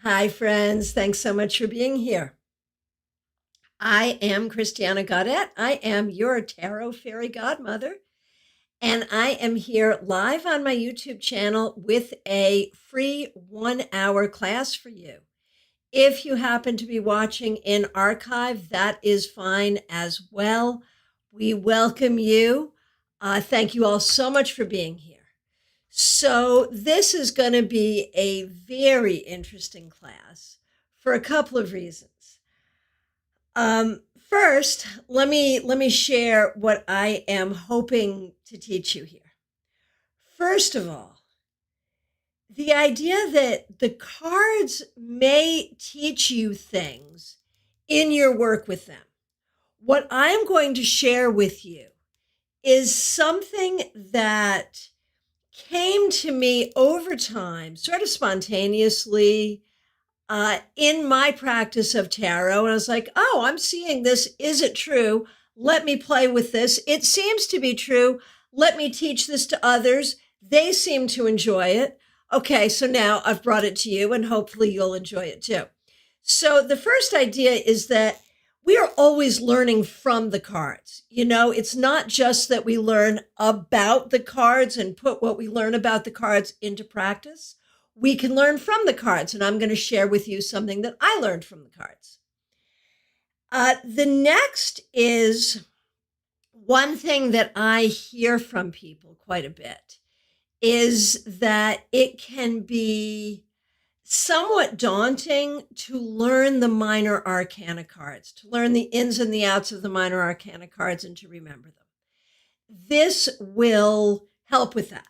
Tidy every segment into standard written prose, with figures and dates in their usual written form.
Hi, friends. Thanks so much for being here. I am Christiana Gaudet. I am your tarot fairy godmother, and I am here live on my YouTube channel with a free 1 hour class for you. If you happen to be watching in archive, that is fine as well. We welcome you. Thank you all so much for being here. So, this is going to be a very interesting class for a couple of reasons. First, let me share what I am hoping to teach you here. First of all, the idea that the cards may teach you things in your work with them. What I'm going to share with you is something that came to me over time, sort of spontaneously, in my practice of tarot. And I was like, oh, I'm seeing this. Is it true? Let me play with this. It seems to be true. Let me teach this to others. They seem to enjoy it. Okay, so now I've brought it to you, and hopefully you'll enjoy it too. So the first idea is that we are always learning from the cards. You know, it's not just that we learn about the cards and put what we learn about the cards into practice. We can learn from the cards, and I'm going to share with you something that I learned from the cards. The next is one thing that I hear from people quite a bit is that it can be somewhat daunting to learn the minor arcana cards, to learn the ins and the outs of the minor arcana cards and to remember them. This will help with that.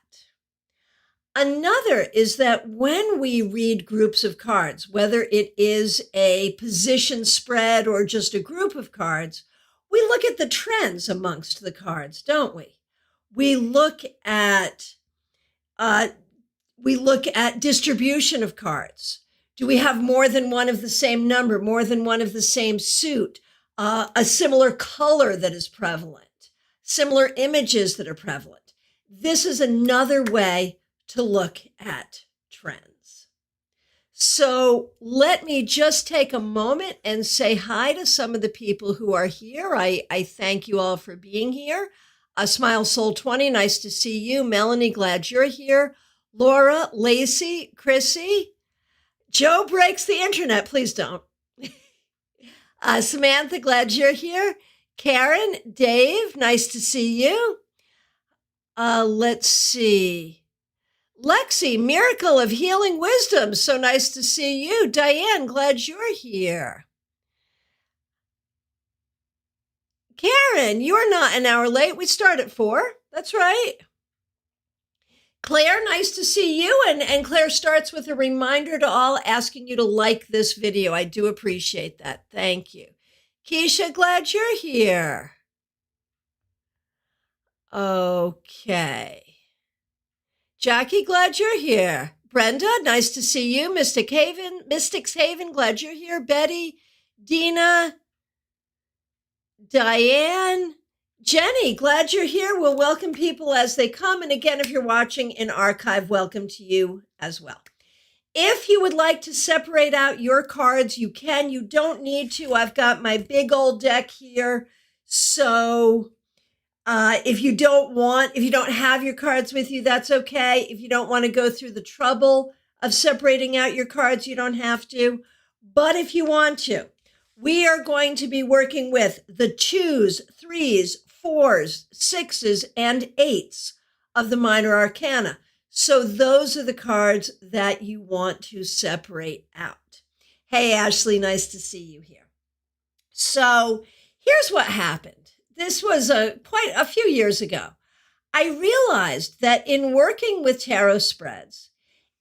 Another is that when we read groups of cards, whether it is a position spread or just a group of cards, we look at the trends amongst the cards, don't we? We look at distribution of cards. Do we have more than one of the same number, more than one of the same suit, a similar color that is prevalent, similar images that are prevalent? This is another way to look at trends. So let me just take a moment and say hi to some of the people who are here. I thank you all for being here. Smile Soul 20, nice to see you. Melanie, glad you're here. Laura, Lacey, Chrissy. Joe breaks the internet, please don't. Samantha, glad you're here. Karen, Dave, nice to see you. Let's see. Lexi, Miracle of Healing Wisdom, so nice to see you. Diane, glad you're here. Karen, you're not an hour late. We start at 4. That's right. Claire, nice to see you. And Claire starts with a reminder to all, asking you to like this video. I do appreciate that. Thank you. Keisha, glad you're here. Okay. Jackie, glad you're here. Brenda, nice to Mystics Haven, glad you're here. Betty, Dina, Diane, Jenny, glad you're here. We'll welcome people as they come. And again, if you're watching in archive, welcome to you as well. If you would like to separate out your cards, you can. You don't need to. I've got my big old deck here. So if you don't have your cards with you, that's okay. If you don't want to go through the trouble of separating out your cards, you don't have to. But if you want to, we are going to be working with the 2s, 3s, 4s, 6s, and 8s of the minor arcana. So those are the cards that you want to separate out. Hey, Ashley, nice to see you here. So here's what happened. This was quite a few years ago. I realized that in working with tarot spreads,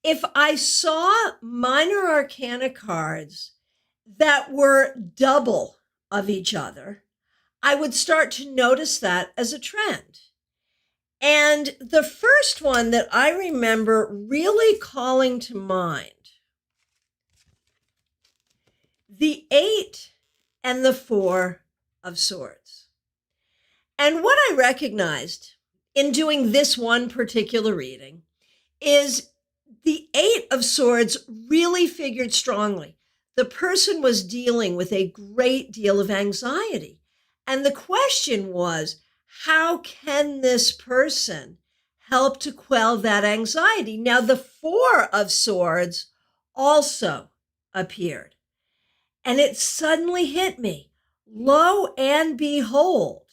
if I saw minor arcana cards that were double of each other, I would start to notice that as a trend. And the first one that I remember really calling to mind, the 8 and the 4 of Swords. And what I recognized in doing this one particular reading is the Eight of Swords really figured strongly. The person was dealing with a great deal of anxiety. And the question was, how can this person help to quell that anxiety? Now, the Four of Swords also appeared. And it suddenly hit me, lo and behold,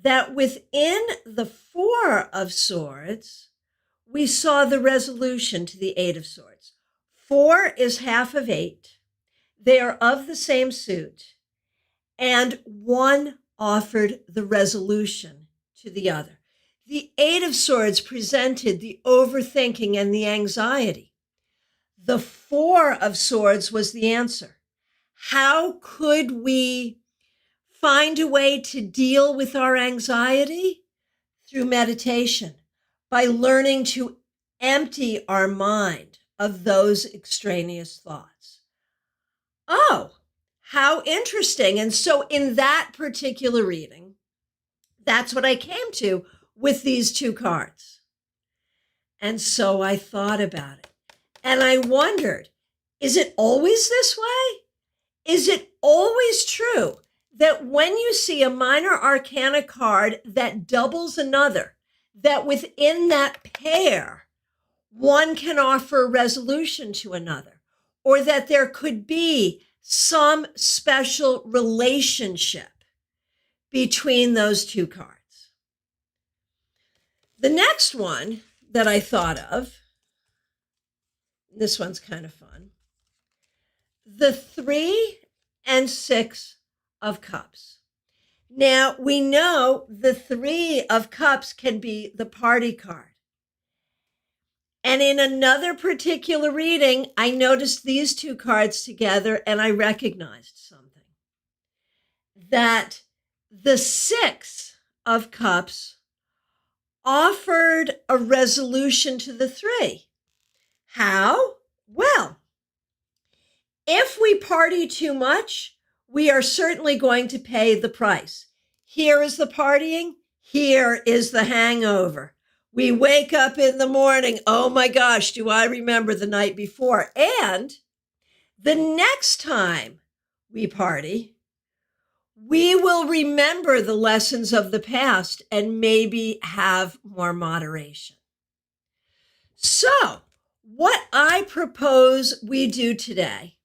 that within the Four of Swords, we saw the resolution to the Eight of Swords. 4 is half of 8. They are of the same suit, and one offered the resolution to the other. The Eight of Swords presented the overthinking and the anxiety. The Four of Swords was the answer. How could we find a way to deal with our anxiety? Through meditation, by learning to empty our mind of those extraneous thoughts. Oh, how interesting. And so in that particular reading, that's what I came to with these two cards. And so I thought about it. And I wondered, is it always this way? Is it always true that when you see a minor arcana card that doubles another, that within that pair, one can offer resolution to another, or that there could be some special relationship between those two cards? The next one that I thought of, this one's kind of fun, the 3 and 6 of Cups. Now, we know the 3 of Cups can be the party card. And in another particular reading, I noticed these two cards together and I recognized something. That the 6 of Cups offered a resolution to the 3. How? Well, if we party too much, we are certainly going to pay the price. Here is the partying. Here is the hangover. We wake up in the morning. Oh my gosh, do I remember the night before? And the next time we party, we will remember the lessons of the past and maybe have more moderation. So, what I propose we do today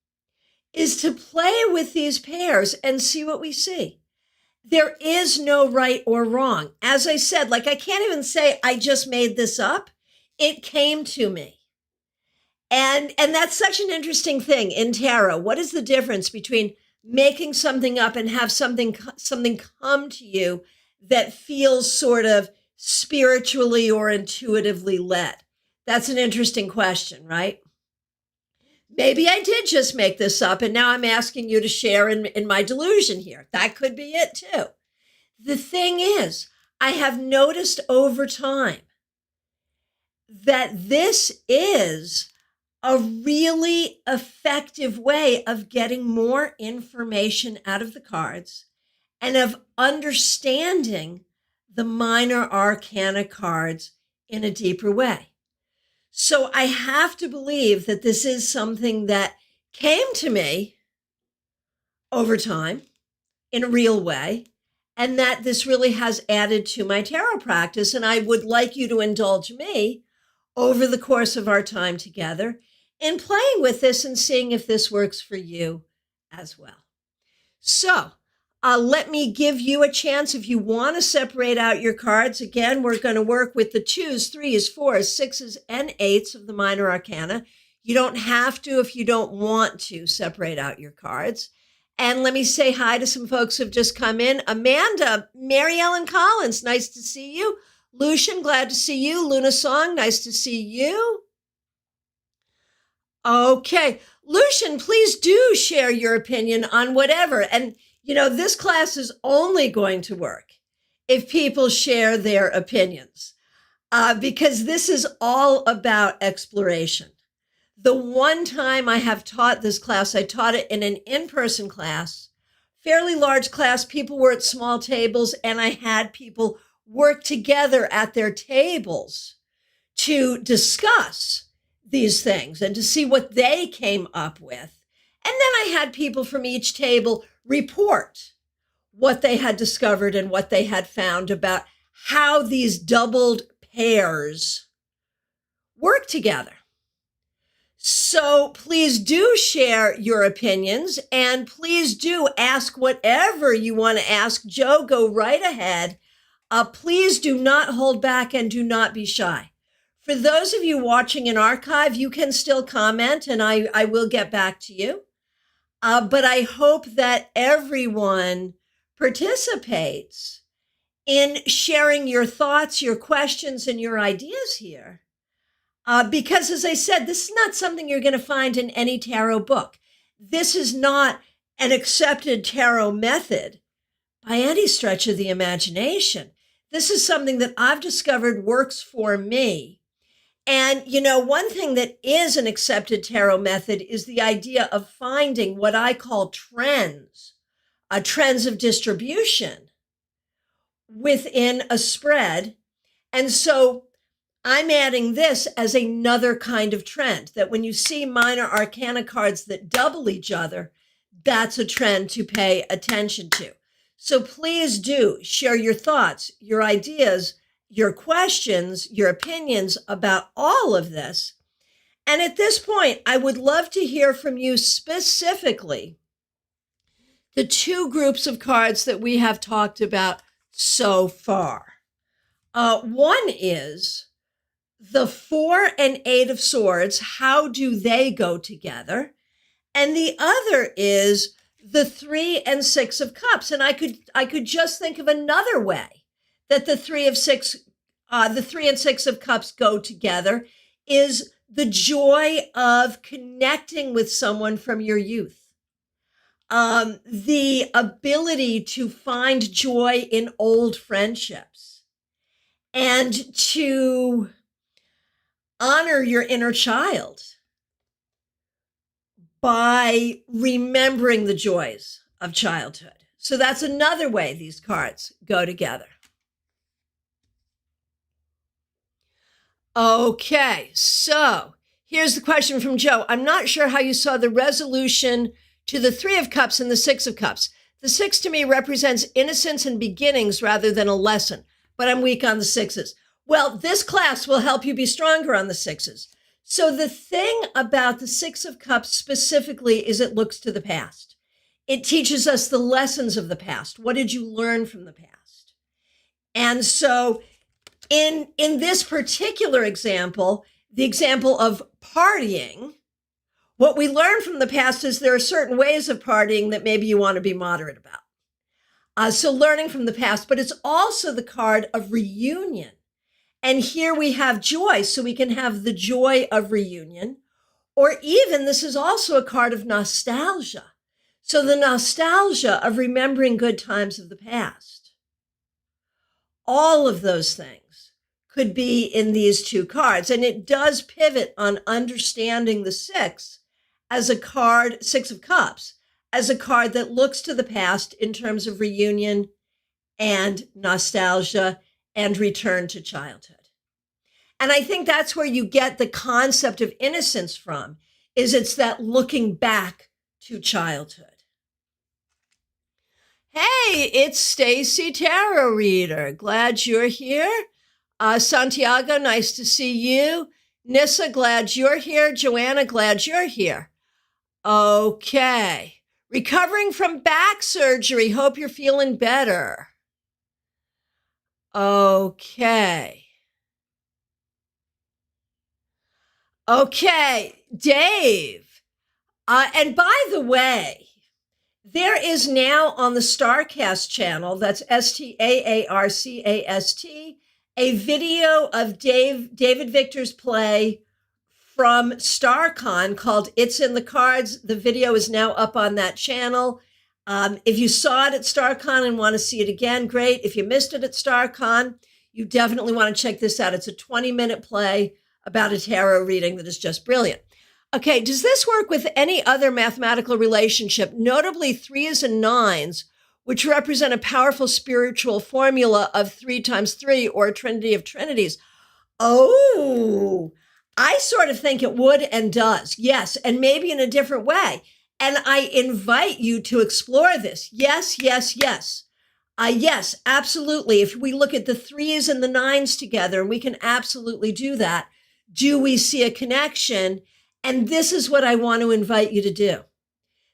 is to play with these pairs and see what we see. There is no right or wrong. As I said, I can't even say I just made this up. It came to me. And that's such an interesting thing in tarot. What is the difference between making something up and have something come to you that feels sort of spiritually or intuitively led? That's an interesting question, right? Maybe I did just make this up, and now I'm asking you to share in my delusion here. That could be it, too. The thing is, I have noticed over time that this is a really effective way of getting more information out of the cards and of understanding the minor arcana cards in a deeper way. So I have to believe that this is something that came to me over time in a real way, and that this really has added to my tarot practice. And I would like you to indulge me over the course of our time together in playing with this and seeing if this works for you as well. So let me give you a chance if you want to separate out your cards. Again, we're going to work with the 2s, 3s, 4s, 6s, and 8s of the minor arcana. You don't have to if you don't want to separate out your cards. And let me say hi to some folks who've just come in. Amanda, Mary Ellen Collins, nice to see you. Lucian, glad to see you. Luna Song, nice to see you. Okay, Lucian, please do share your opinion on whatever. And this class is only going to work if people share their opinions, because this is all about exploration. The one time I have taught this class, I taught it in an in-person class, fairly large class. People were at small tables, and I had people work together at their tables to discuss these things and to see what they came up with. And then I had people from each table report what they had discovered and what they had found about how these doubled pairs work together. So please do share your opinions, and please do ask whatever you want to ask. Joe, go right ahead. Please do not hold back and do not be shy. For those of you watching in archive, you can still comment, and I will get back to you. But I hope that everyone participates in sharing your thoughts, your questions, and your ideas here. Because, as I said, this is not something you're going to find in any tarot book. This is not an accepted tarot method by any stretch of the imagination. This is something that I've discovered works for me. And, you know, one thing that is an accepted tarot method is the idea of finding what I call trends of distribution within a spread. And so I'm adding this as another kind of trend, that when you see minor arcana cards that double each other, that's a trend to pay attention to. So please do share your thoughts, your ideas, your questions, your opinions about all of this. And at this point, I would love to hear from you specifically the two groups of cards that we have talked about so far. One is the 4 and 8 of Swords. How do they go together? And the other is the 3 and 6 of Cups. And I could just think of another way that the 3 and 6 of Cups go together is the joy of connecting with someone from your youth. The ability to find joy in old friendships and to honor your inner child by remembering the joys of childhood. So that's another way these cards go together. Okay, so here's the question from Joe. I'm not sure how you saw the resolution to the 3 of Cups and the 6 of Cups. The 6 to me represents innocence and beginnings rather than a lesson, but I'm weak on the 6s. Well, this class will help you be stronger on the 6s. So the thing about the 6 of Cups specifically is it looks to the past. It teaches us the lessons of the past. What did you learn from the past? And so in this particular example, the example of partying, what we learn from the past is there are certain ways of partying that maybe you want to be moderate about. So learning from the past, but it's also the card of reunion. And here we have joy, so we can have the joy of reunion. Or even, this is also a card of nostalgia. So the nostalgia of remembering good times of the past. All of those things could be in these two cards. And it does pivot on understanding the 6 as a card, 6 of Cups, as a card that looks to the past in terms of reunion and nostalgia and return to childhood. And I think that's where you get the concept of innocence from, is it's that looking back to childhood. Hey, it's Stacy Tarot Reader. Glad you're here. Santiago, nice to see you. Nissa, glad you're here. Joanna, glad you're here. Okay. Recovering from back surgery. Hope you're feeling better. Okay. Okay, Dave. And by the way, there is now on the StarCast channel, that's STAARCAST, a video of David Victor's play from StarCon called It's in the Cards. The video is now up on that channel. If you saw it at StarCon and want to see it again, great. If you missed it at StarCon, you definitely want to check this out. It's a 20-minute play about a tarot reading that is just brilliant. Okay, does this work with any other mathematical relationship, notably 3s and 9s, which represent a powerful spiritual formula of 3 times 3 or a trinity of trinities? Oh, I sort of think it would and does. Yes, and maybe in a different way. And I invite you to explore this. Yes, yes, yes. Yes, absolutely. If we look at the threes and the nines together, we can absolutely do that. Do we see a connection? And this is what I want to invite you to do.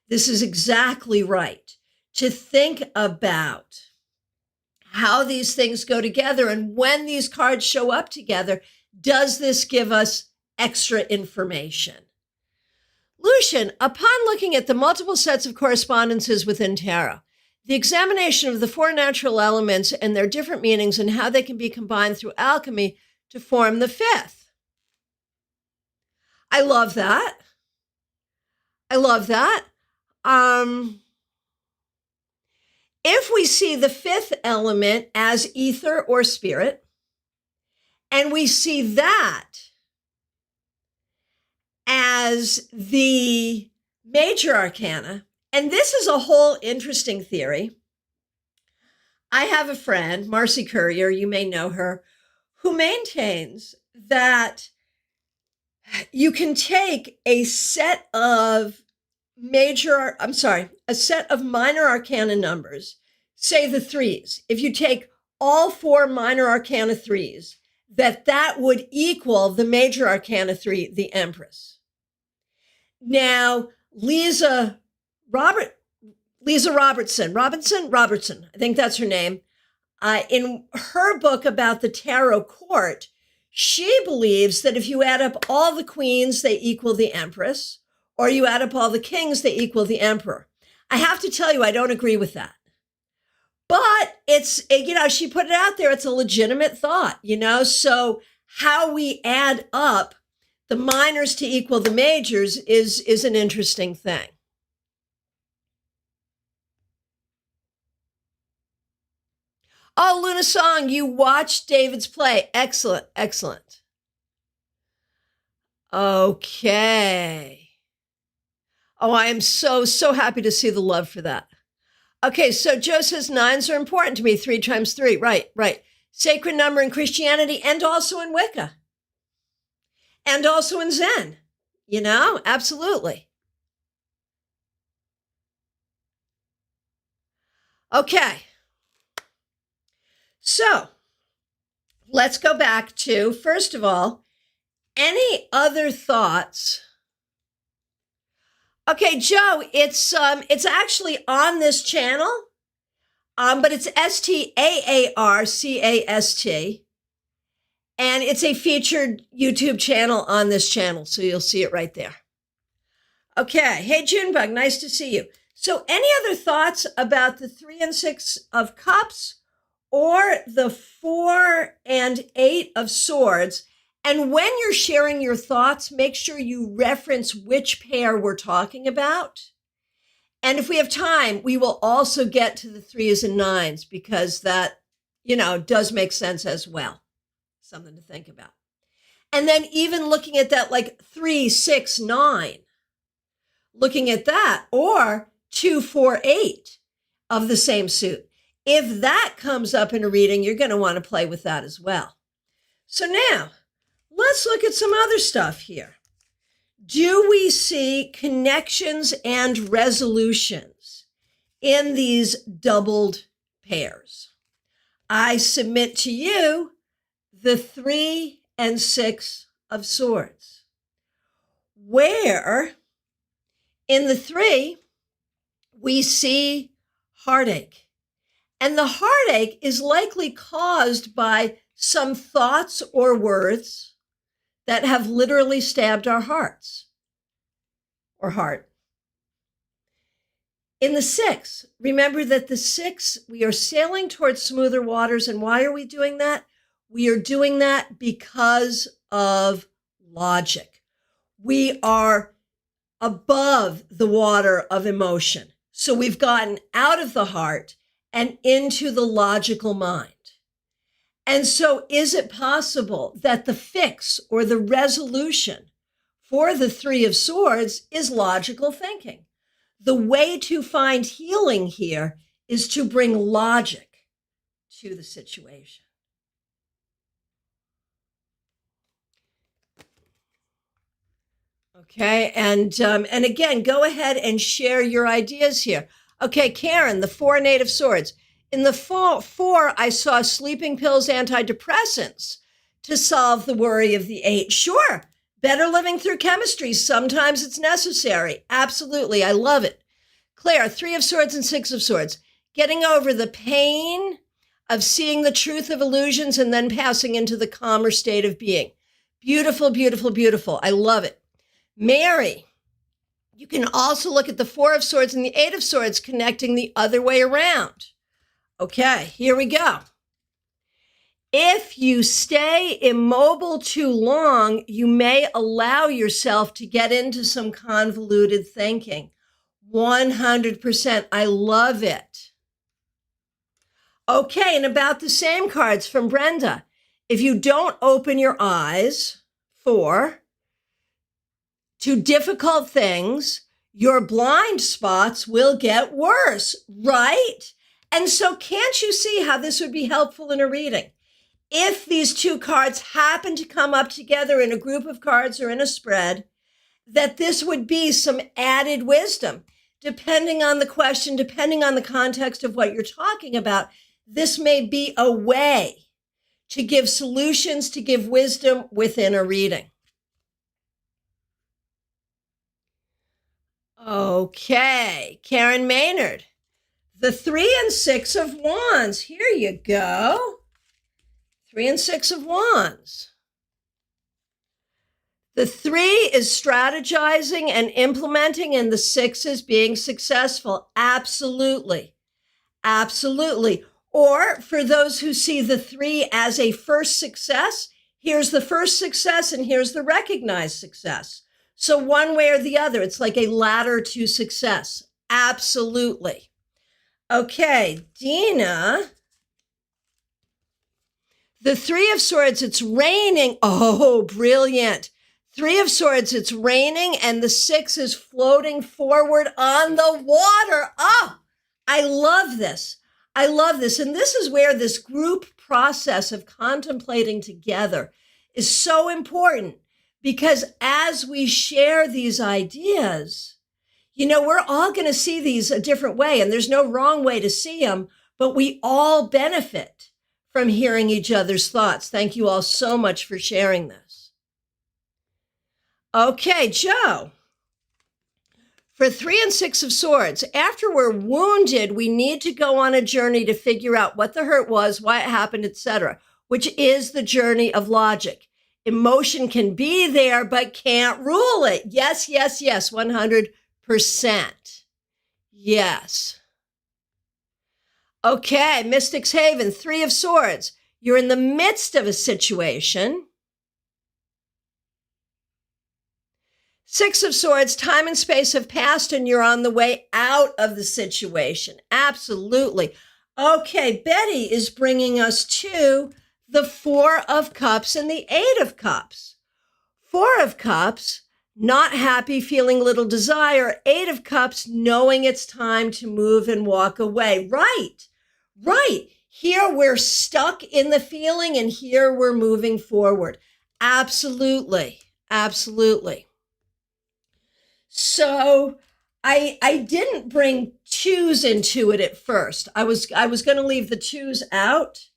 This is exactly right. To think about how these things go together, and when these cards show up together, does this give us extra information? Lucian, upon looking at the multiple sets of correspondences within tarot, the examination of the four natural elements and their different meanings and how they can be combined through alchemy to form the fifth. I love that. I love that. If we see the fifth element as ether or spirit, and we see that as the major arcana, and this is a whole interesting theory. I have a friend, Marcy Courier, you may know her, who maintains that you can take a set of a set of minor arcana numbers, say the threes. If you take all four minor arcana threes, that would equal the major arcana three, the Empress. Now, Lisa Robertson, I think that's her name, in her book about the tarot court, she believes that if you add up all the queens, they equal the Empress, or you add up all the kings, they equal the Emperor. I have to tell you, I don't agree with that. But it's, she put it out there, it's a legitimate thought, so how we add up the minors to equal the majors is an interesting thing. Oh, Luna Song, you watched David's play. Excellent, excellent. Okay. Oh, I am so happy to see the love for that. Okay, so Joe says nines are important to me, 3 times 3. Right. Sacred number in Christianity and also in Wicca. And also in Zen, absolutely. Okay. So let's go back to, first of all, any other thoughts? Okay, Joe, it's actually on this channel, but it's STAARCAST. And it's a featured YouTube channel on this channel, so you'll see it right there. Okay. Hey, Junebug, nice to see you. So any other thoughts about the 3 and 6 of cups or the 4 and 8 of swords? And when you're sharing your thoughts, make sure you reference which pair we're talking about. And if we have time, we will also get to the 3s and 9s because that, does make sense as well. Something to think about. And then even looking at that, like 3, 6, 9, looking at that, or 2, 4, 8 of the same suit. If that comes up in a reading, you're going to want to play with that as well. So now let's look at some other stuff here. Do we see connections and resolutions in these doubled pairs? I submit to you the 3 and 6 of swords, where in the 3, we see heartache. And the heartache is likely caused by some thoughts or words that have literally stabbed our hearts or heart. In the 6, remember that the 6, we are sailing towards smoother waters. And why are we doing that? We are doing that because of logic. We are above the water of emotion. So we've gotten out of the heart and into the logical mind. And so is it possible that the fix or the resolution for the 3 of swords is logical thinking? The way to find healing here is to bring logic to the situation. Okay, and again, go ahead and share your ideas here. Okay, Karen, the 4 and 8 of Swords. In the 4, I saw sleeping pills, antidepressants to solve the worry of the 8. Sure, better living through chemistry. Sometimes it's necessary. Absolutely, I love it. Claire, 3 of Swords and 6 of Swords. Getting over the pain of seeing the truth of illusions and then passing into the calmer state of being. Beautiful, beautiful, beautiful. I love it. Mary, you can also look at the 4 of Swords and the 8 of Swords connecting the other way around. Okay, here we go. If you stay immobile too long, you may allow yourself to get into some convoluted thinking. 100%. I love it. Okay, and about the same cards from Brenda. If you don't open your eyes, 4, to difficult things, your blind spots will get worse, right? And so can't you see how this would be helpful in a reading? If these 2 cards happen to come up together in a group of cards or in a spread, that this would be some added wisdom. Depending on the question, depending on the context of what you're talking about, this may be a way to give solutions, to give wisdom within a reading. Okay, Karen Maynard, the 3 and 6 of Wands. Here you go. 3 and 6 of Wands. The 3 is strategizing and implementing, and the 6 is being successful. Absolutely. Absolutely. Or for those who see the 3 as a first success, here's the first success and here's the recognized success. So one way or the other, it's like a ladder to success. Absolutely. Okay, Dina. The 3 of Swords, it's raining. Oh, brilliant. 3 of Swords, it's raining, and the 6 is floating forward on the water. Oh, I love this. I love this. And this is where this group process of contemplating together is so important, because as we share these ideas, we're all going to see these a different way, and there's no wrong way to see them, but we all benefit from hearing each other's thoughts. Thank you all so much for sharing this. Okay, Joe. For 3 and 6 of Swords, after we're wounded, we need to go on a journey to figure out what the hurt was, why it happened, etc., which is the journey of logic. Emotion can be there, but can't rule it. Yes, yes, yes, 100%. Yes. Okay, Mystic's Haven, 3 of Swords. You're in the midst of a situation. 6 of Swords, time and space have passed and you're on the way out of the situation. Absolutely. Okay, Betty is bringing us to the 4 of Cups and the 8 of Cups. 4 of Cups, not happy, feeling little desire. 8 of Cups, knowing it's time to move and walk away. Right. Here we're stuck in the feeling, and here we're moving forward. Absolutely. So I didn't bring 2s into it at first. I was going to leave the 2s out,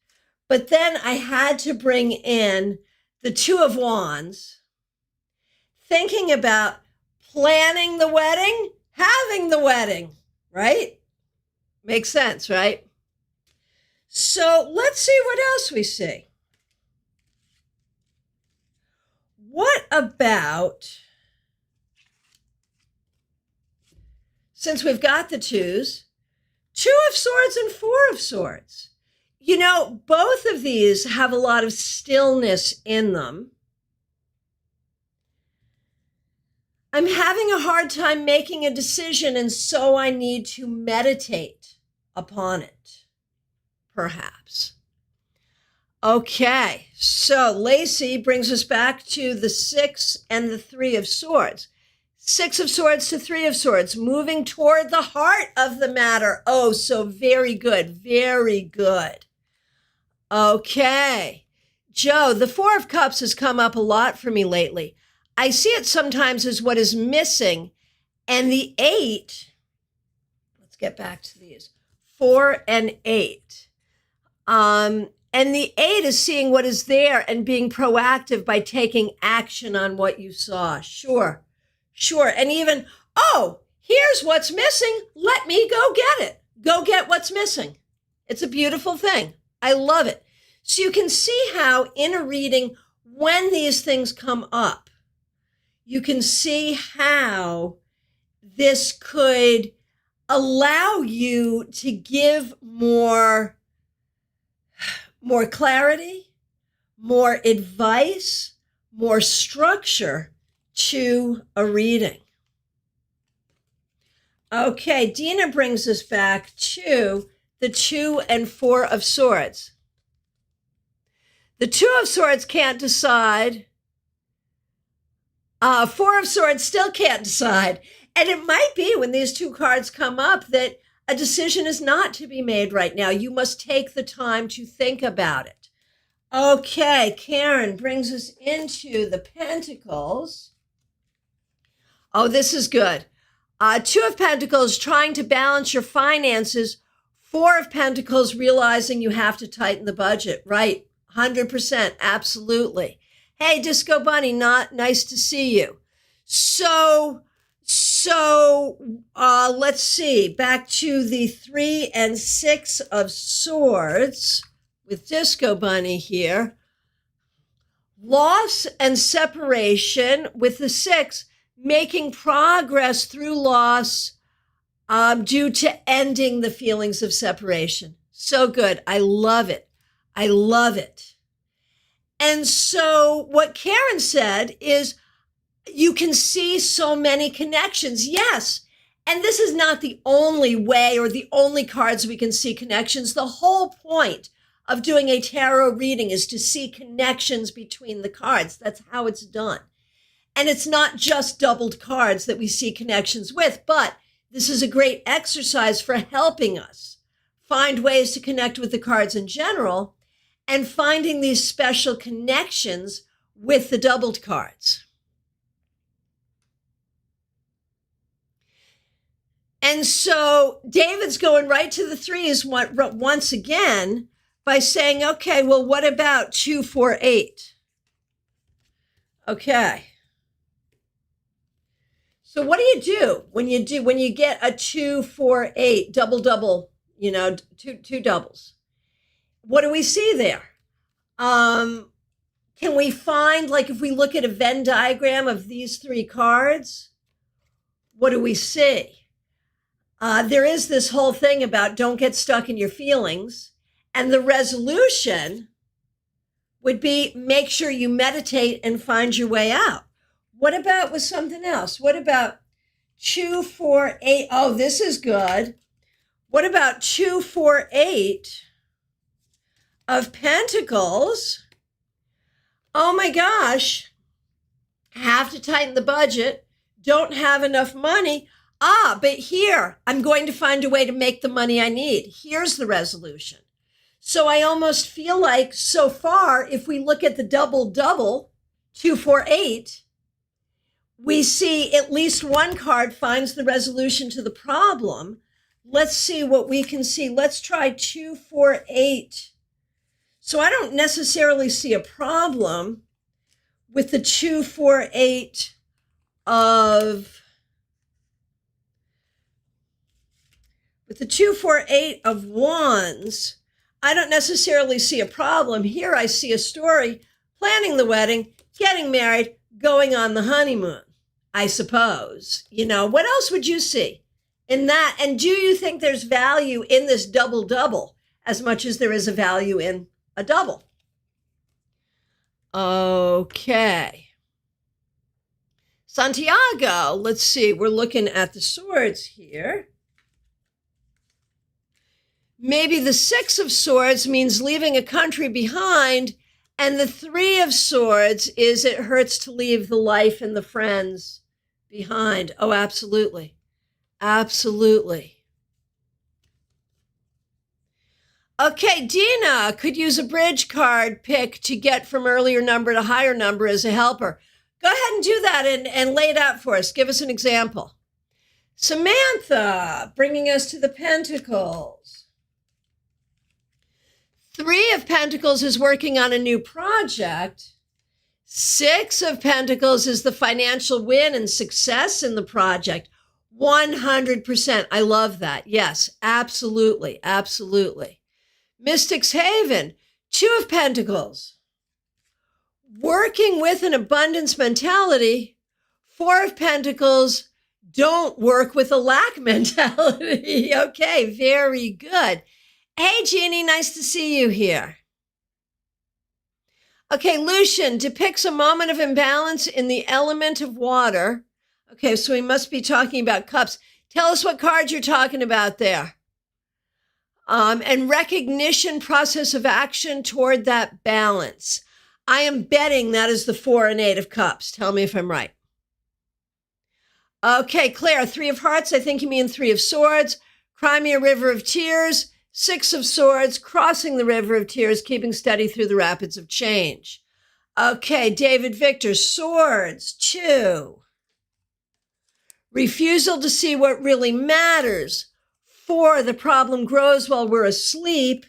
but then I had to bring in the 2 of Wands, thinking about planning the wedding, having the wedding, right? Makes sense, right? So let's see what else we see. What about, since we've got the 2s, 2 of Swords and 4 of Swords. Both of these have a lot of stillness in them. I'm having a hard time making a decision, and so I need to meditate upon it, perhaps. Okay, so Lacey brings us back to the 6 and the 3 of Swords. 6 of Swords to 3 of Swords, moving toward the heart of the matter. Oh, so very good, very good. Okay, Joe, the 4 of Cups has come up a lot for me lately. I see it sometimes as what is missing. And the 8, let's get back to these, 4 and 8. And the 8 is seeing what is there and being proactive by taking action on what you saw. Sure. And even, oh, here's what's missing. Let me go get it. Go get what's missing. It's a beautiful thing. I love it. So you can see how in a reading, when these things come up, you can see how this could allow you to give more clarity, more advice, more structure to a reading. Okay, Dina brings us back to the 2 and 4 of Swords. The 2 of Swords can't decide. 4 of Swords still can't decide. And it might be when these 2 cards come up that a decision is not to be made right now. You must take the time to think about it. Okay, Karen brings us into the Pentacles. Oh, this is good. 2 of Pentacles, trying to balance your finances. 4 of Pentacles, realizing you have to tighten the budget. Right, 100%, absolutely. Hey, Disco Bunny, nice to see you. So let's see. Back to the 3 and 6 of Swords with Disco Bunny here. Loss and separation with the 6, making progress through loss due to ending the feelings of separation. So good. I love it. And so what Karen said is, you can see so many connections. Yes. And this is not the only way or the only cards we can see connections. The whole point of doing a tarot reading is to see connections between the cards. That's how it's done. And it's not just doubled cards that we see connections with, but this is a great exercise for helping us find ways to connect with the cards in general and finding these special connections with the doubled cards. And so David's going right to the 3s once again by saying, okay, well, what about 2, 4, 8? Okay. So what do you do when you get a 2, 4, 8 double, two doubles? What do we see there? Can we find, like, if we look at a Venn diagram of these 3 cards, what do we see? There is this whole thing about don't get stuck in your feelings. And the resolution would be make sure you meditate and find your way out. What about with something else? What about 2, 4, 8? Oh, this is good. What about 2, 4, 8 of Pentacles? Oh my gosh. Have to tighten the budget. Don't have enough money. But here, I'm going to find a way to make the money I need. Here's the resolution. So I almost feel like so far, if we look at the double, 2, 4, 8, we see at least one card finds the resolution to the problem. Let's see what we can see. Let's try 2, 4, 8. So I don't necessarily see a problem with the 2, 4, 8 of... With the 2, 4, 8 of Wands, I don't necessarily see a problem. Here I see a story, planning the wedding, getting married, going on the honeymoon, I suppose. What else would you see in that? And do you think there's value in this double as much as there is a value in a double? Okay. Santiago, let's see. We're looking at the swords here. Maybe the 6 of Swords means leaving a country behind, and the 3 of Swords is it hurts to leave the life and the friends behind. Oh, absolutely. Absolutely. Okay, Dina could use a bridge card pick to get from earlier number to higher number as a helper. Go ahead and do that and lay it out for us. Give us an example. Samantha, bringing us to the Pentacles. 3 of Pentacles is working on a new project. 6 of Pentacles is the financial win and success in the project. 100%. I love that. Yes, absolutely. Absolutely. Mystics Haven, 2 of Pentacles. Working with an abundance mentality. 4 of Pentacles, don't work with a lack mentality. Okay, very good. Hey, Jeannie, nice to see you here. Okay, Lucian depicts a moment of imbalance in the element of water. Okay, so we must be talking about cups. Tell us what card you're talking about there. And recognition, process of action toward that balance. I am betting that is the 4 and 8 of cups. Tell me if I'm right. Okay, Claire, 3 of hearts. I think you mean 3 of swords. Cry me a river of tears. 6 of swords, crossing the river of tears, keeping steady through the rapids of change. Okay, David Victor, swords, 2. Refusal to see what really matters. 4, the problem grows while we're asleep.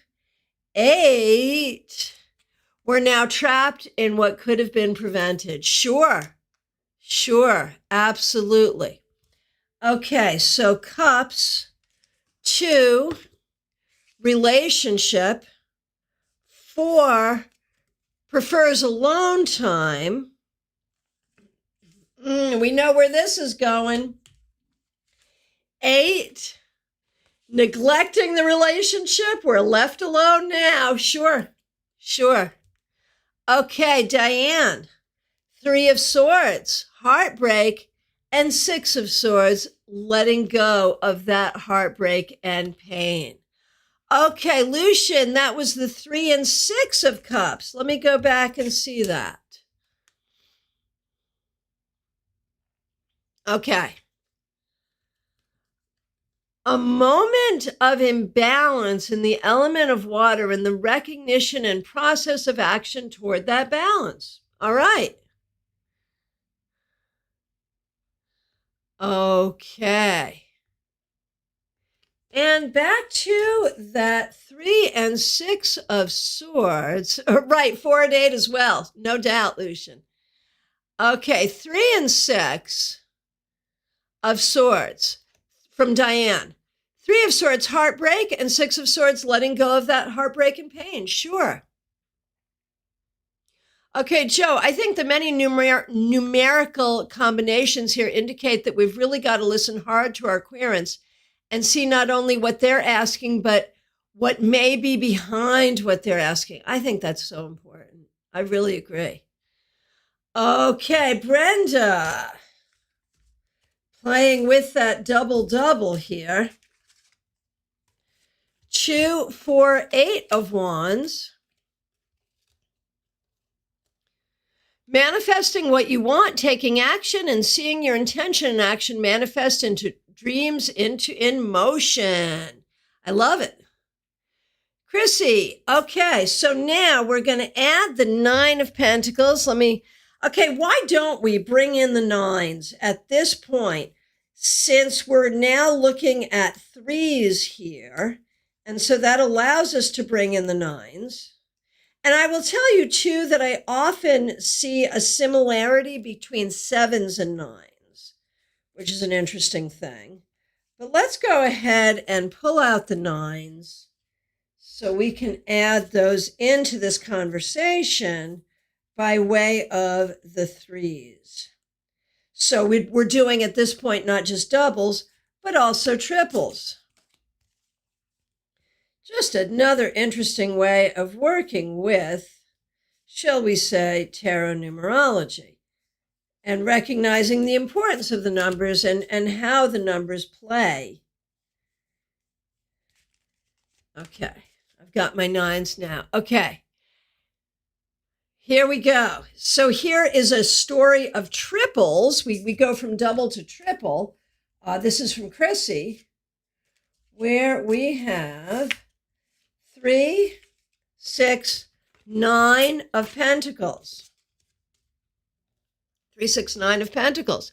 8, we're now trapped in what could have been prevented. Sure, absolutely. Okay, so cups, 2, relationship. 4, prefers alone time. We know where this is going. 8, neglecting the relationship. We're left alone now. Sure. Okay, Diane, 3 of swords, heartbreak, and 6 of swords, letting go of that heartbreak and pain. Okay, Lucian, that was the 3 and 6 of cups. Let me go back and see that. Okay. A moment of imbalance in the element of water and the recognition and process of action toward that balance. All right. Okay. And back to that 3 and 6 of swords. Right, 4 and 8 as well. No doubt, Lucian. Okay, 3 and 6 of swords from Diane. 3 of swords, heartbreak, and 6 of swords, letting go of that heartbreak and pain. Sure. Okay, Joe, I think the many numerical combinations here indicate that we've really got to listen hard to our querents and see not only what they're asking, but what may be behind what they're asking. I think that's so important. I really agree. Okay, Brenda, playing with that double here. 2, 4, 8 of wands. Manifesting what you want, taking action and seeing your intention and action manifest into dreams, in motion. I love it. Chrissy, okay, so now we're going to add the 9 of Pentacles. Okay, why don't we bring in the 9s at this point, since we're now looking at 3s here, and so that allows us to bring in the 9s. And I will tell you, too, that I often see a similarity between 7s and 9s, which is an interesting thing. But let's go ahead and pull out the 9s so we can add those into this conversation by way of the 3s. So we're doing at this point not just doubles, but also triples. Just another interesting way of working with, shall we say, tarot numerology and recognizing the importance of the numbers and how the numbers play. Okay, I've got my 9s now. Okay, here we go. So here is a story of triples. We go from double to triple. This is from Chrissy, where we have 3, 6, 9 of Pentacles. 3, 6, 9 of Pentacles.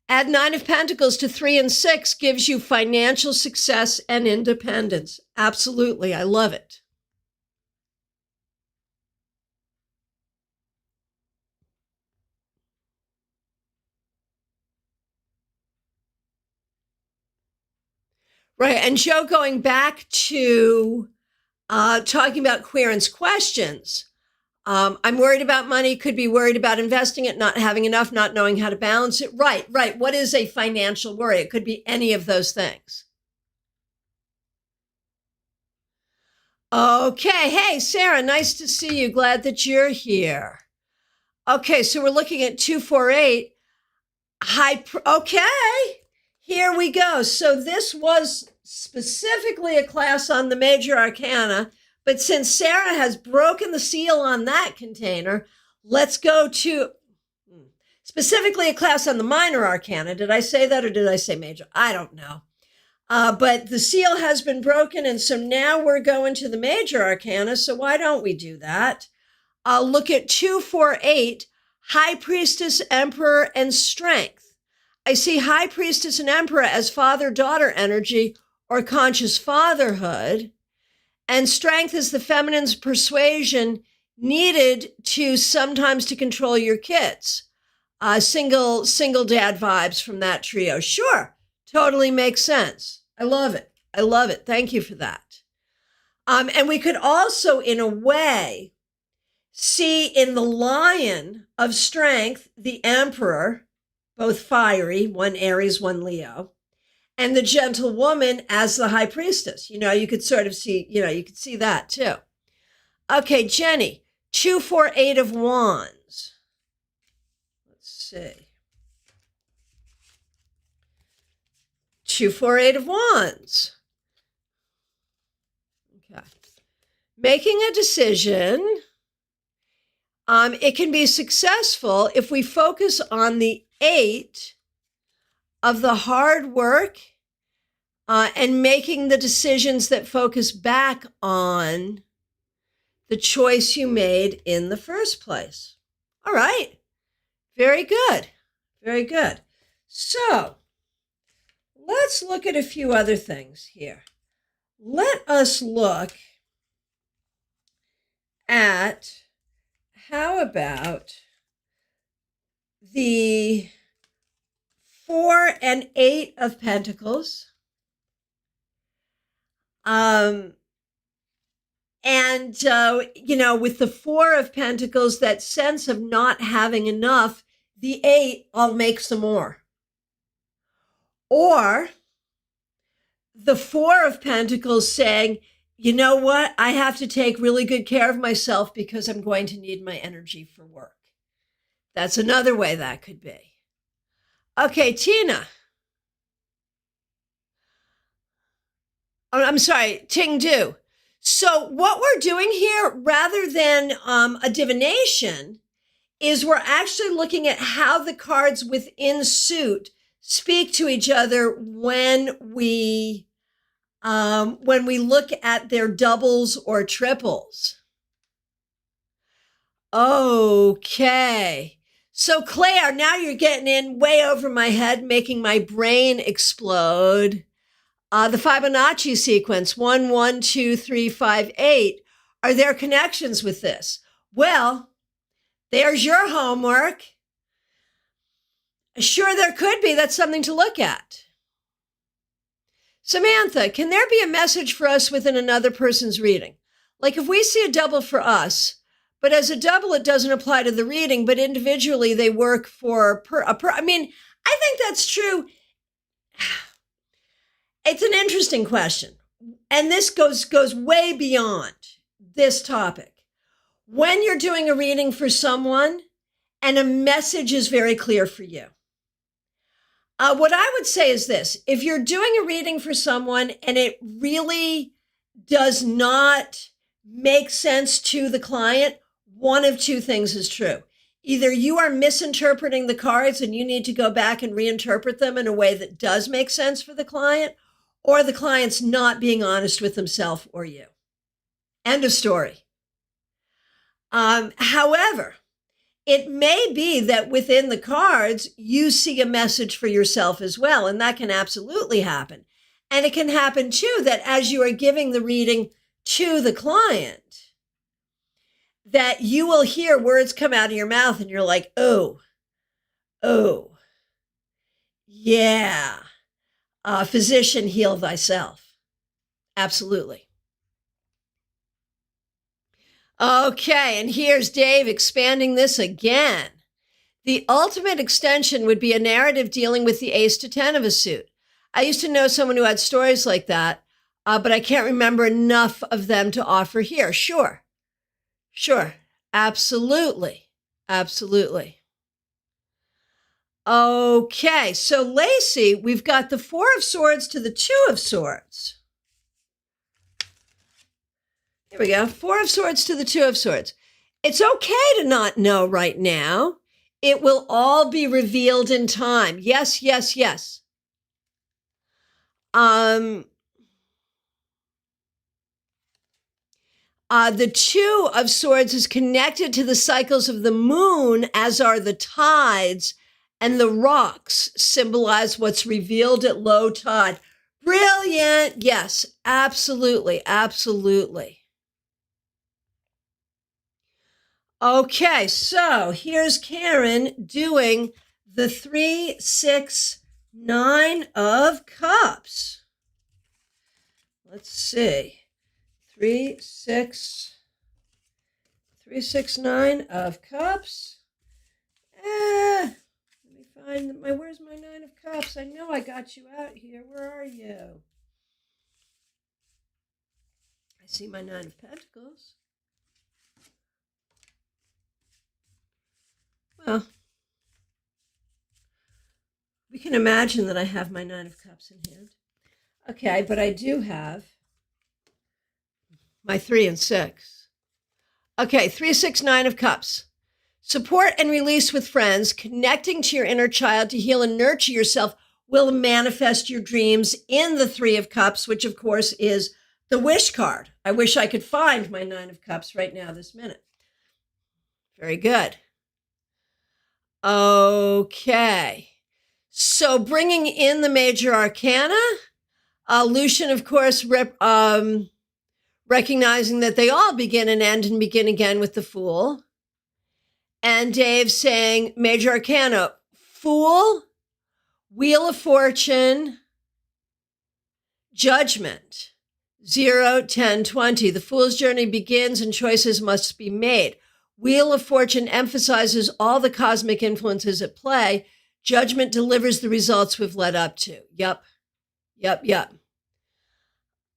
Add 9 of Pentacles to 3 and 6 gives you financial success and independence. Absolutely. I love it. Right. And Joe, going back to talking about querent's questions, I'm worried about money, could be worried about investing it, not having enough, not knowing how to balance it. Right. What is a financial worry? It could be any of those things. Okay. Hey, Sarah, nice to see you. Glad that you're here. Okay. So we're looking at 248. Okay. Here we go. So this was specifically a class on the major arcana, but since Sarah has broken the seal on that container, let's go to specifically a class on the minor arcana. Did I say that or did I say major? I don't know. But the seal has been broken, and so now we're going to the major arcana, so why don't we do that? Look at 248, High Priestess, Emperor, and Strength. I see High Priestess and Emperor as father-daughter energy or conscious fatherhood, and Strength is the feminine's persuasion needed to sometimes to control your kids. Single dad vibes from that trio. Sure, totally makes sense. I love it. I love it. Thank you for that. And we could also, in a way, see in the Lion of Strength, the Emperor, both fiery, one Aries, one Leo, and the Gentle Woman as the High Priestess. You could sort of see, you could see that too. Okay, Jenny, 248 of Wands. Let's see. 248 of Wands. Okay. Making a decision. It can be successful if we focus on the 8 of the hard work and making the decisions that focus back on the choice you made in the first place. All right. Very good. Very good. So let's look at a few other things here. Let us look at, how about the 4 and 8 of Pentacles. With the 4 of Pentacles, that sense of not having enough, the 8, I'll make some more. Or the 4 of Pentacles saying, you know what? I have to take really good care of myself because I'm going to need my energy for work. That's another way that could be. Okay, Tina. Oh, I'm sorry, Ting Du. So what we're doing here, rather than a divination, is we're actually looking at how the cards within suit speak to each other when we look at their doubles or triples. Okay. So Claire, now you're getting in way over my head, making my brain explode. The Fibonacci sequence, 1, 1, 2, 3, 5, 8. Are there connections with this? Well, there's your homework. Sure, there could be. That's something to look at. Samantha, can there be a message for us within another person's reading? Like if we see a double for us, but as a double, it doesn't apply to the reading, but individually they work for I mean, I think that's true. It's an interesting question. And this goes way beyond this topic. When you're doing a reading for someone and a message is very clear for you, what I would say is this: if you're doing a reading for someone and it really does not make sense to the client, one of two things is true. Either you are misinterpreting the cards and you need to go back and reinterpret them in a way that does make sense for the client, or the client's not being honest with himself or you. End of story. However, it may be that within the cards, you see a message for yourself as well. And that can absolutely happen. And it can happen too, that as you are giving the reading to the client, that you will hear words come out of your mouth and you're like, oh, yeah, physician, heal thyself. Absolutely. Okay, and here's Dave expanding this again. The ultimate extension would be a narrative dealing with the ace to 10 of a suit. I used to know someone who had stories like that, but I can't remember enough of them to offer here. Sure. Absolutely. Okay, so Lacey, we've got the 4 of Swords to the 2 of Swords. Here we go. 4 of Swords to the 2 of Swords. It's okay to not know right now. It will all be revealed in time. Yes. The 2 of Swords is connected to the cycles of the moon, as are the tides, and the rocks symbolize what's revealed at low tide. Brilliant. Yes, absolutely. Okay, so here's Karen doing the 3, 6, 9 of Cups. Let's see. 3, 6, 9 of Cups. Let me find where's my 9 of Cups? I know I got you out here. Where are you? I see my 9 of Pentacles. Well, we can imagine that I have my 9 of Cups in hand. Okay, but I do have my 3 and 6. Okay, 3, 6, 9 of Cups. Support and release with friends, connecting to your inner child to heal and nurture yourself will manifest your dreams in the 3 of Cups, which of course is the wish card. I wish I could find my 9 of Cups right now, this minute. Very good. Okay. So bringing in the major arcana, Lucian, of course, recognizing that they all begin and end and begin again with the Fool. And Dave saying major arcana, Fool, Wheel of Fortune, Judgment, 0, 10, 20. The Fool's journey begins and choices must be made. Wheel of Fortune emphasizes all the cosmic influences at play. Judgment delivers the results we've led up to. Yep.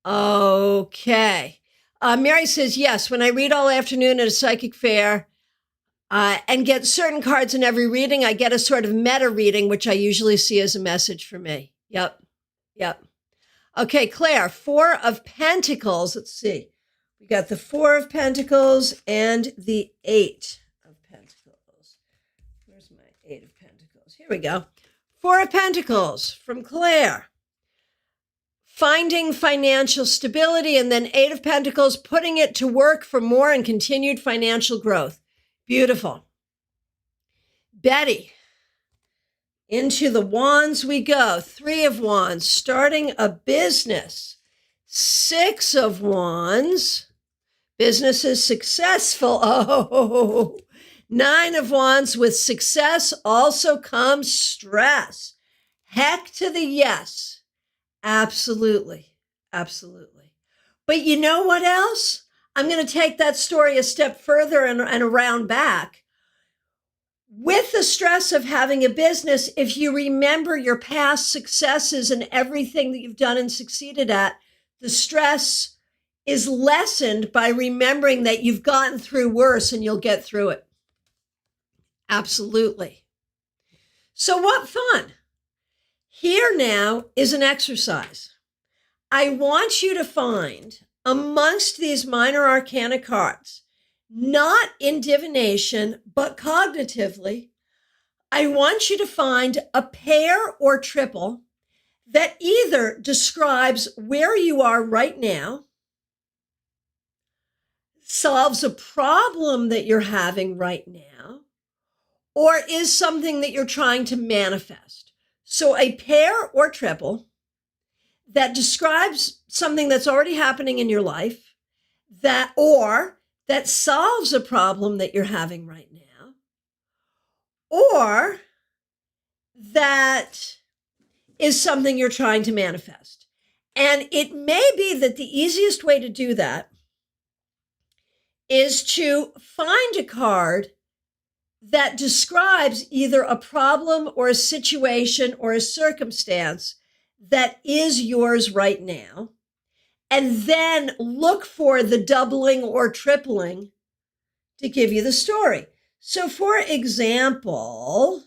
Okay. Mary says, yes, when I read all afternoon at a psychic fair and get certain cards in every reading, I get a sort of meta reading, which I usually see as a message for me. Yep. Okay, Claire, 4 of Pentacles. Let's see. We got the 4 of Pentacles and the 8 of Pentacles. Where's my 8 of Pentacles? Here we go. 4 of Pentacles from Claire. Finding financial stability, and then 8 of Pentacles, putting it to work for more and continued financial growth. Beautiful. Betty, into the Wands we go. 3 of Wands, starting a business. 6 of Wands, business is successful. Oh, 9 of Wands, with success also comes stress. Heck to the yes. Absolutely. But you know what else? I'm going to take that story a step further and around back. With the stress of having a business, if you remember your past successes and everything that you've done and succeeded at, the stress is lessened by remembering that you've gotten through worse and you'll get through it. Absolutely. So what fun. Here now is an exercise. I want you to find amongst these minor arcana cards, not in divination, but cognitively, I want you to find a pair or triple that either describes where you are right now, solves a problem that you're having right now, or is something that you're trying to manifest. So a pair or triple that describes something that's already happening in your life, that solves a problem that you're having right now, or that is something you're trying to manifest. And it may be that the easiest way to do that is to find a card that describes either a problem or a situation or a circumstance that is yours right now, and then look for the doubling or tripling to give you the story. So, for example,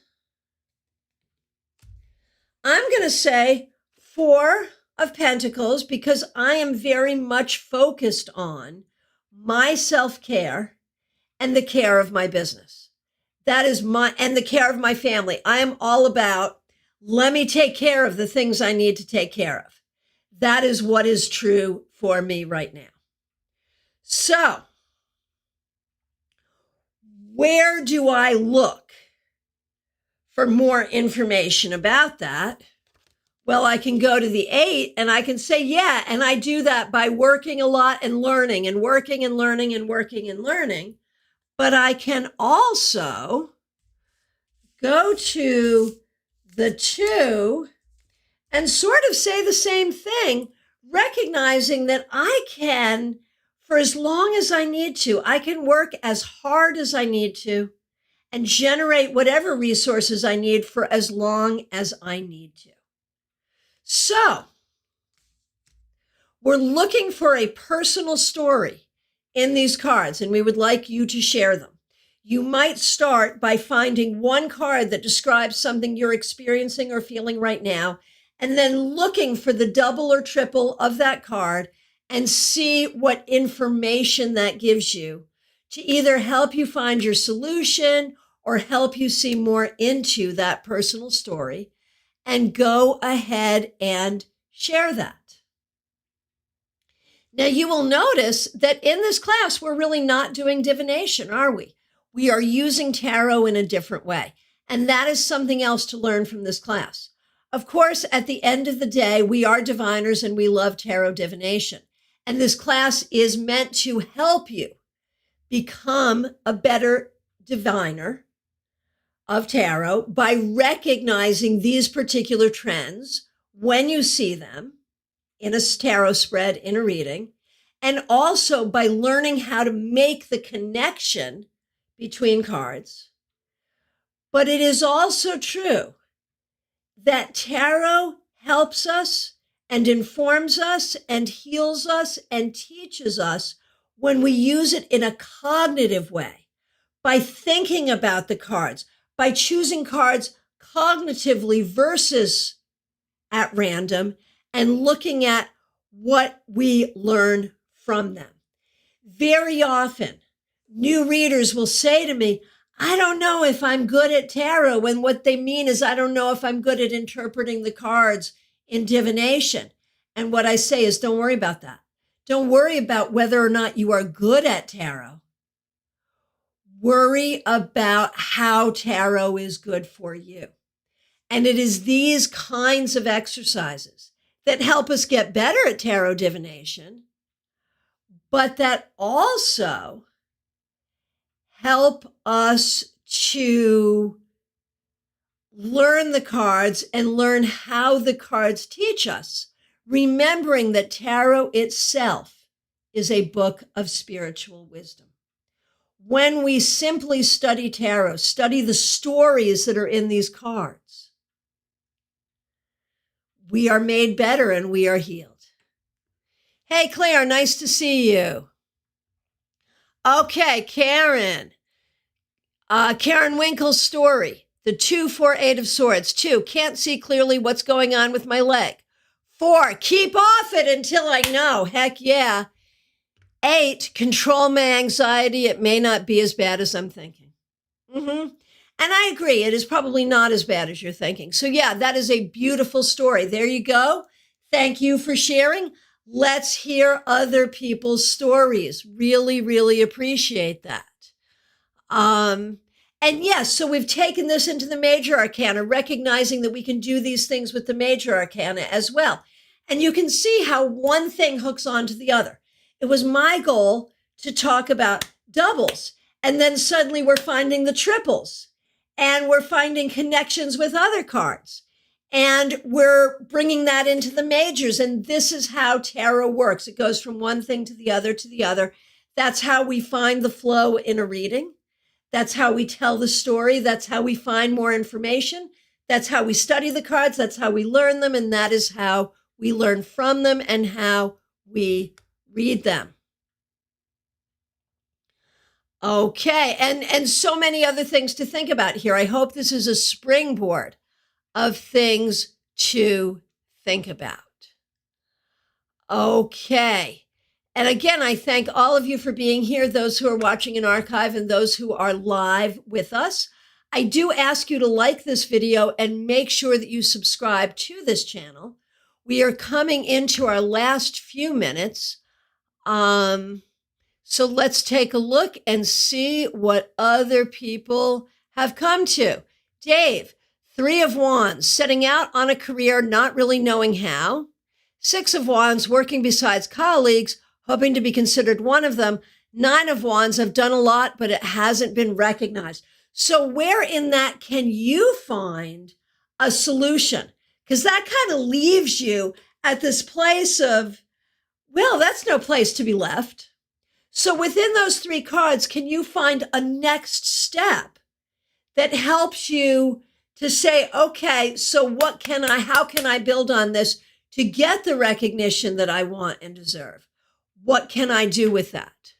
I'm going to say 4 of Pentacles because I am very much focused on my self-care and the care of my business. That is and the care of my family. I am all about, let me take care of the things I need to take care of. That is what is true for me right now. So, where do I look for more information about that? Well, I can go to the 8 and I can say, yeah, and I do that by working a lot and learning and working and learning and working and learning. But I can also go to the 2 and sort of say the same thing, recognizing that I can, for as long as I need to, I can work as hard as I need to and generate whatever resources I need for as long as I need to. So, we're looking for a personal story in these cards, and we would like you to share them. You might start by finding one card that describes something you're experiencing or feeling right now, and then looking for the double or triple of that card and see what information that gives you to either help you find your solution or help you see more into that personal story, and go ahead and share that. Now, you will notice that in this class, we're really not doing divination, are we? We are using tarot in a different way. And that is something else to learn from this class. Of course, at the end of the day, we are diviners and we love tarot divination. And this class is meant to help you become a better diviner of tarot by recognizing these particular trends when you see them in a tarot spread, in a reading, and also by learning how to make the connection between cards. But it is also true that tarot helps us and informs us and heals us and teaches us when we use it in a cognitive way, by thinking about the cards, by choosing cards cognitively versus at random, and looking at what we learn from them. Very often, new readers will say to me, I don't know if I'm good at tarot. And what they mean is, I don't know if I'm good at interpreting the cards in divination. And what I say is, don't worry about that. Don't worry about whether or not you are good at tarot. Worry about how tarot is good for you. And it is these kinds of exercises that help us get better at tarot divination, but that also help us to learn the cards and learn how the cards teach us, remembering that tarot itself is a book of spiritual wisdom. When we simply study tarot, study the stories that are in these cards, we are made better and we are healed. Hey, Claire, nice to see you. Okay, Karen. Karen Winkle's story. The 2, 4, 8 of Swords. 2, can't see clearly what's going on with my leg. 4, keep off it until I know. Heck yeah. 8, control my anxiety. It may not be as bad as I'm thinking. And I agree, it is probably not as bad as you're thinking. So yeah, that is a beautiful story. There you go. Thank you for sharing. Let's hear other people's stories. Really, really appreciate that. And yes, so we've taken this into the major arcana, recognizing that we can do these things with the major arcana as well. And you can see how one thing hooks onto the other. It was my goal to talk about doubles, and then suddenly we're finding the triples, and we're finding connections with other cards, and we're bringing that into the majors. And this is how tarot works. It goes from one thing to the other to the other. That's how we find the flow in a reading. That's how we tell the story. That's how we find more information. That's how we study the cards. That's how we learn them. And that is how we learn from them and how we read them. Okay, and so many other things to think about here. I hope this is a springboard of things to think about. Okay. And again, I thank all of you for being here, those who are watching in archive and those who are live with us. I do ask you to like this video and make sure that you subscribe to this channel. We are coming into our last few minutes. So let's take a look and see what other people have come to. Dave, 3 of Wands, setting out on a career, not really knowing how. 6 of Wands, working besides colleagues, hoping to be considered one of them. 9 of Wands, I've done a lot, but it hasn't been recognized. So where in that can you find a solution? Because that kind of leaves you at this place of, well, that's no place to be left. So within those 3 cards, can you find a next step that helps you to say, okay, so how can I build on this to get the recognition that I want and deserve? What can I do with that?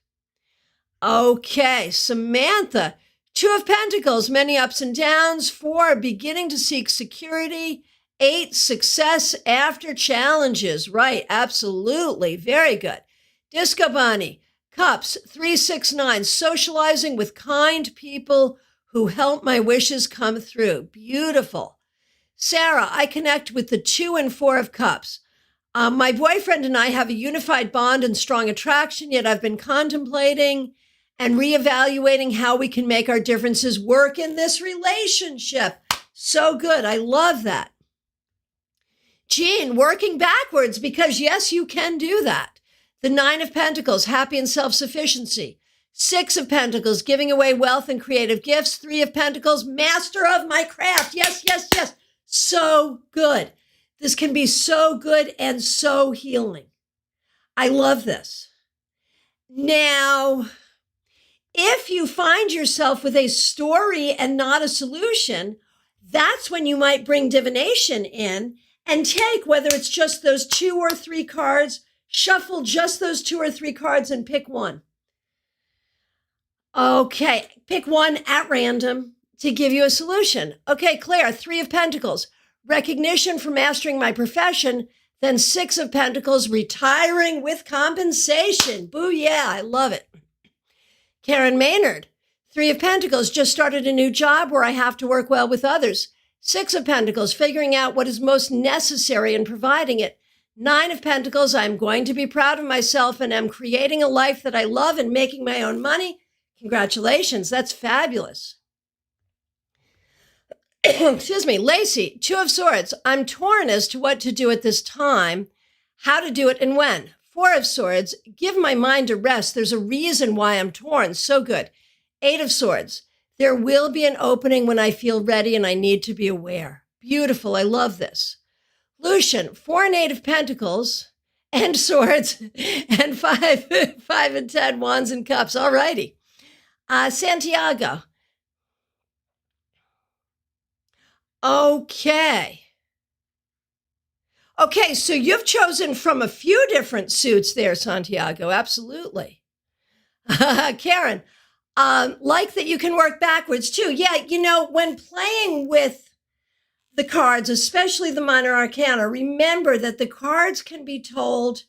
Okay, Samantha, 2 of Pentacles, many ups and downs. 4, beginning to seek security. 8, success after challenges. Right, absolutely, very good. Disco Bunny, Cups, 3, 6, 9, socializing with kind people who help my wishes come through. Beautiful. Sarah, I connect with the 2 and 4 of Cups. My boyfriend and I have a unified bond and strong attraction, yet I've been contemplating and reevaluating how we can make our differences work in this relationship. So good. I love that. Jean, working backwards, because yes, you can do that. The 9 of Pentacles, happy and self-sufficiency. 6 of Pentacles, giving away wealth and creative gifts. 3 of Pentacles, master of my craft. Yes, yes, yes. So good. This can be so good and so healing. I love this. Now, if you find yourself with a story and not a solution, that's when you might bring divination in and take, whether it's just those 2 or 3 cards, shuffle just those 2 or 3 cards and pick one. Okay, pick one at random to give you a solution. Okay, Claire, 3 of Pentacles, recognition for mastering my profession. Then 6 of Pentacles, retiring with compensation. Booyah, I love it. Karen Maynard, 3 of Pentacles, just started a new job where I have to work well with others. 6 of Pentacles, figuring out what is most necessary and providing it. 9 of Pentacles, I'm going to be proud of myself and am creating a life that I love and making my own money. Congratulations, that's fabulous. Excuse me, Lacey, 2 of Swords, I'm torn as to what to do at this time, how to do it and when. 4 of Swords, give my mind a rest. There's a reason why I'm torn. So good. 8 of Swords, there will be an opening when I feel ready and I need to be aware. Beautiful, I love this. Lucian, 4 and 8 of Pentacles and Swords and 5 and 10 Wands and Cups. All righty. Santiago. Okay. Okay, so you've chosen from a few different suits there, Santiago. Absolutely. Karen, like that you can work backwards too. Yeah, you know, when playing with the cards, especially the minor arcana, remember that the cards can be told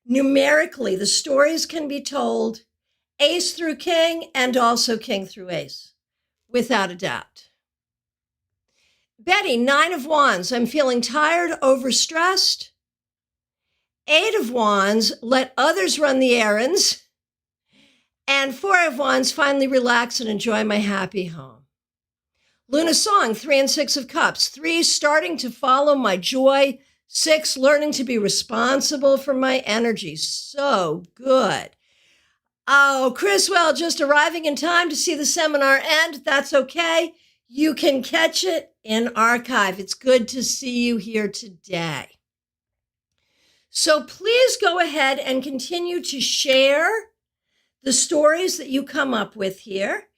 numerically. The stories can be told ace through king and also king through ace, without a doubt. Betty, 9 of Wands, I'm feeling tired, overstressed. 8 of Wands, let others run the errands. And 4 of Wands, finally relax and enjoy my happy home. Luna Song, 3 and 6 of Cups. 3, starting to follow my joy. 6, learning to be responsible for my energy. So good. Oh, Chriswell, just arriving in time to see the seminar end. That's okay. You can catch it in archive. It's good to see you here today. So please go ahead and continue to share the stories that you come up with here.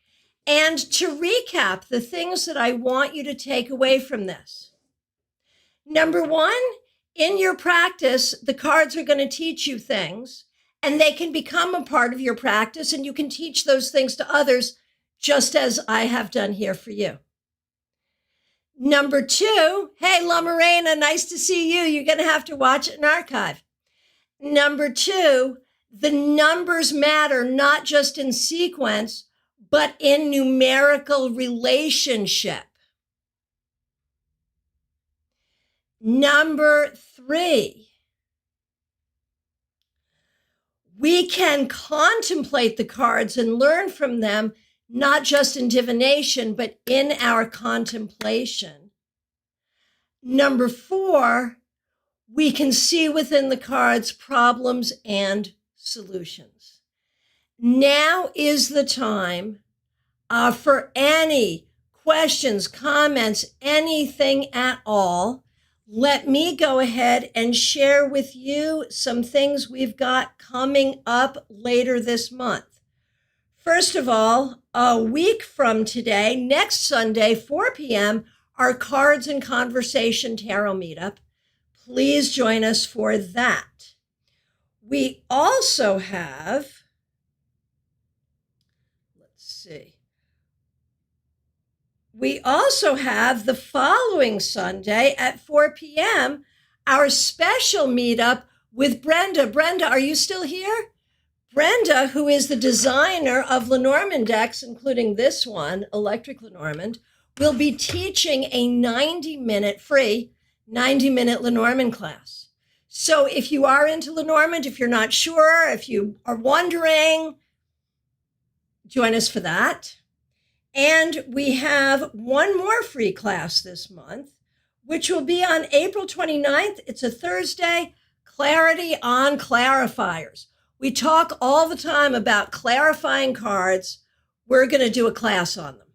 And to recap the things that I want you to take away from this. Number 1, in your practice, the cards are going to teach you things, and they can become a part of your practice, and you can teach those things to others, just as I have done here for you. Number 2, hey, La Morena, nice to see you. You're going to have to watch it in archive. Number 2, the numbers matter, not just in sequence, but in numerical relationship. Number 3, we can contemplate the cards and learn from them, not just in divination, but in our contemplation. Number 4, we can see within the cards problems and solutions. Now is the time for any questions, comments, anything at all. Let me go ahead and share with you some things we've got coming up later this month. First of all, a week from today, next Sunday, 4 p.m., our Cards and Conversation Tarot Meetup. Please join us for that. We also have, we also have the following Sunday at 4 p.m., our special meetup with Brenda. Brenda, are you still here? Brenda, who is the designer of Lenormand decks, including this one, Electric Lenormand, will be teaching a 90-minute free 90-minute Lenormand class. So if you are into Lenormand, if you're not sure, if you are wondering, join us for that. And we have one more free class this month, which will be on April 29th. It's a Thursday, Clarity on Clarifiers. We talk all the time about clarifying cards. We're going to do a class on them.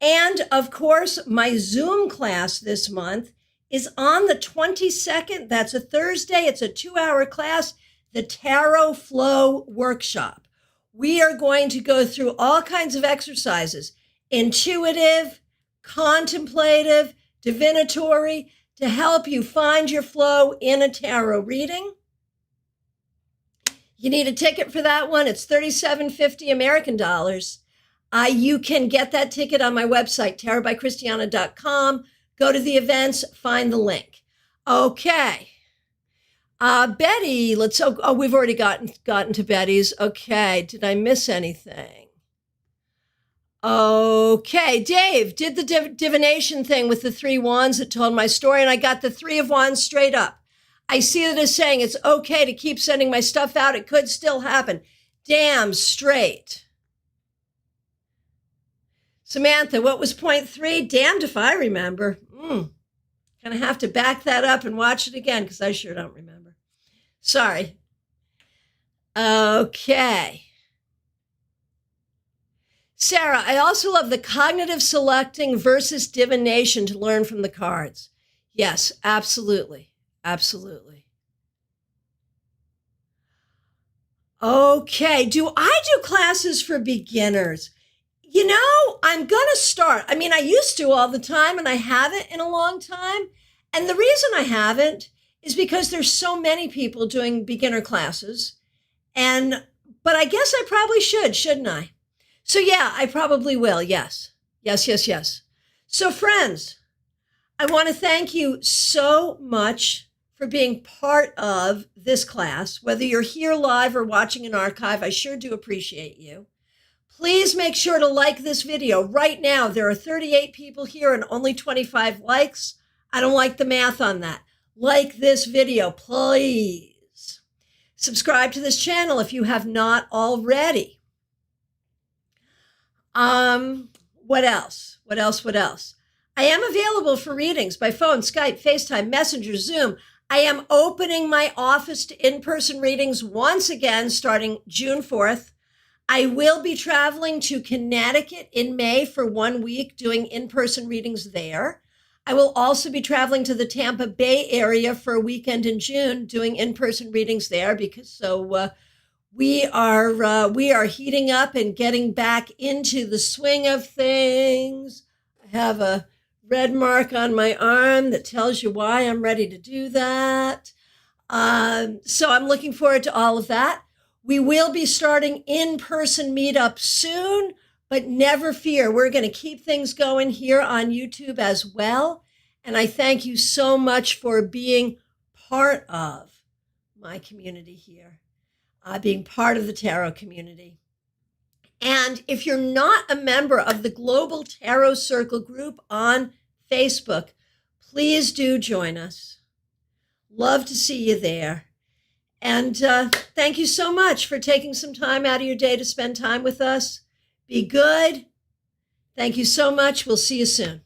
And of course, my Zoom class this month is on the 22nd. That's a Thursday. It's a 2-hour class, the Tarot Flow Workshop. We are going to go through all kinds of exercises, intuitive, contemplative, divinatory, to help you find your flow in a tarot reading. You need a ticket for that one. It's $37.50 American dollars. You can get that ticket on my website, tarotbychristiana.com. Go to the events, find the link. Okay. Betty, we've already gotten to Betty's. Okay, did I miss anything? Okay, Dave did the divination thing with the 3 wands that told my story, and I got the 3 of wands straight up. I see that as saying it's okay to keep sending my stuff out. It could still happen. Damn straight. Samantha, what was point 3? Damned if I remember. Gonna have to back that up and watch it again because I sure don't remember. Sorry. Okay. Sarah, I also love the cognitive selecting versus divination to learn from the cards. Yes, absolutely. Absolutely. Okay. Do I do classes for beginners? You know, I'm going to start. I mean, I used to all the time, and I haven't in a long time. And the reason I haven't is because there's so many people doing beginner classes. But I guess I probably should, shouldn't I? So yeah, I probably will. Yes. Yes. So friends, I want to thank you so much for being part of this class. Whether you're here live or watching an archive, I sure do appreciate you. Please make sure to like this video. Right now, there are 38 people here and only 25 likes. I don't like the math on that. Like this video, please. Subscribe to this channel if you have not already. What What else? What else? What else? I am available for readings by phone, Skype, FaceTime, Messenger, Zoom. I am opening my office to in-person readings once again starting June 4th. I will be traveling to Connecticut in May for 1 week doing in-person readings there. I will also be traveling to the Tampa Bay area for a weekend in June doing in-person readings there because we are heating up and getting back into the swing of things. I have a red mark on my arm that tells you why I'm ready to do that. So I'm looking forward to all of that. We will be starting in-person meetups soon, but never fear. We're going to keep things going here on YouTube as well. And I thank you so much for being part of my community here, being part of the tarot community. And if you're not a member of the Global Tarot Circle group on Facebook, please do join us. Love to see you there. And thank you so much for taking some time out of your day to spend time with us. Be good. Thank you so much. We'll see you soon.